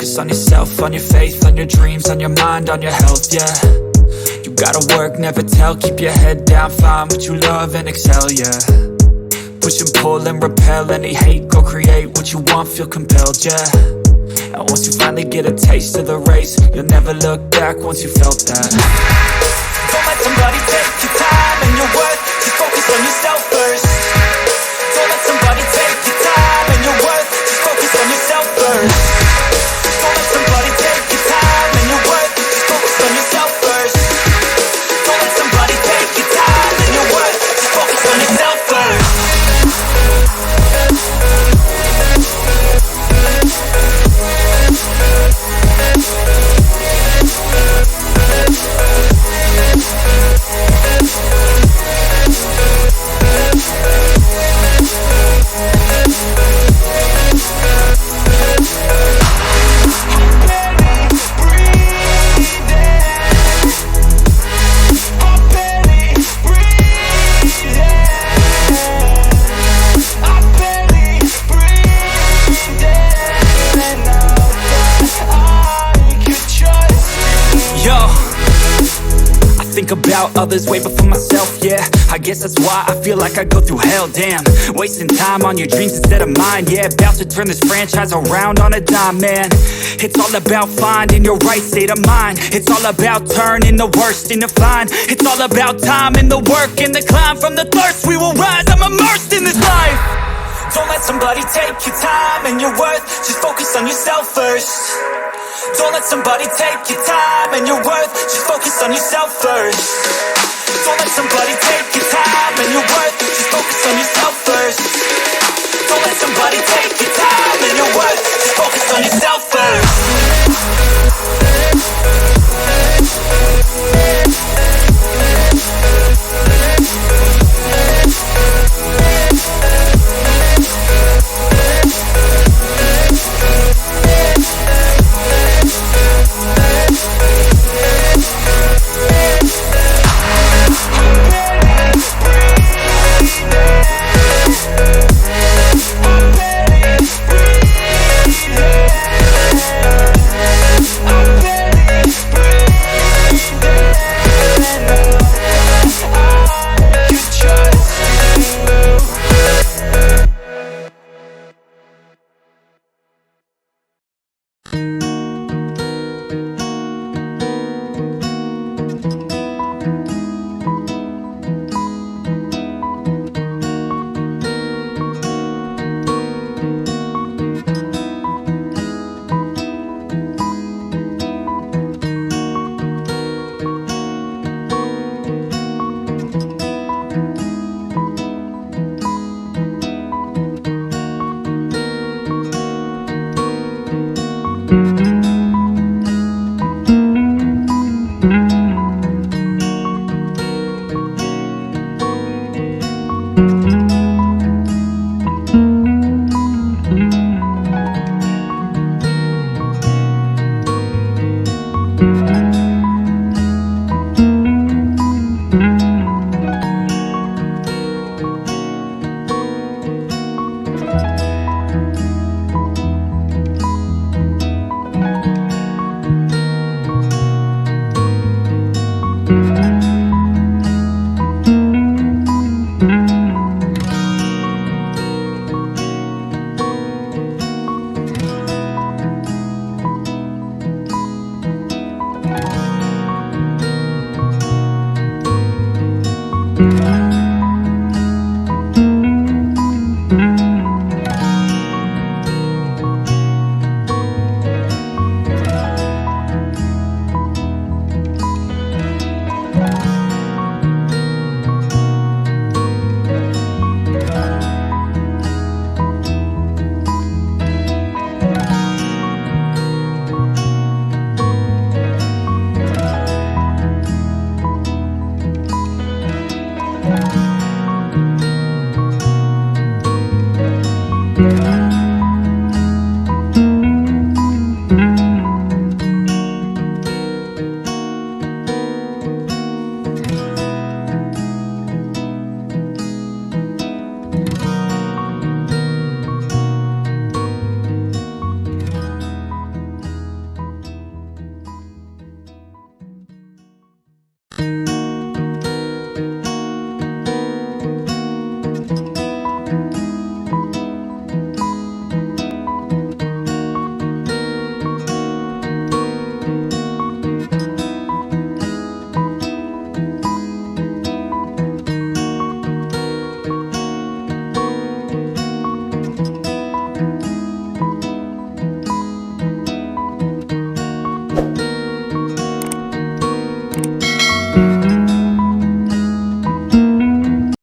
focus on yourself, on your faith, on your dreams, on your mind, on your health, yeah. You gotta work, never tell, keep your head down, find what you love and excel, yeah. Push and pull and repel any hate, go create what you want, feel compelled, yeah. And once you finally get a taste of the race, you'll never look back once you felt that. Don't let somebody take your time and your worth, just focus on yourself first. Don't let somebody take your time and your worth, just focus on yourself first. Don't let somebody take your time and your worth, just focus on yourself first. Don't let somebody take your time and your worth, just focus on yourself first. Think about others way before myself, yeah. I guess that's why I feel like I go through hell, damn. Wasting time on your dreams instead of mine, yeah. About to turn this franchise around on a dime, man. It's all about finding your right state of mind. It's all about turning the worst into fine. It's all about time and the work and the climb. From the thirst we will rise, I'm immersed in this life. Don't let somebody take your time and your worth, just focus on yourself first. Don't let somebody take your time and your worth, just focus on yourself first.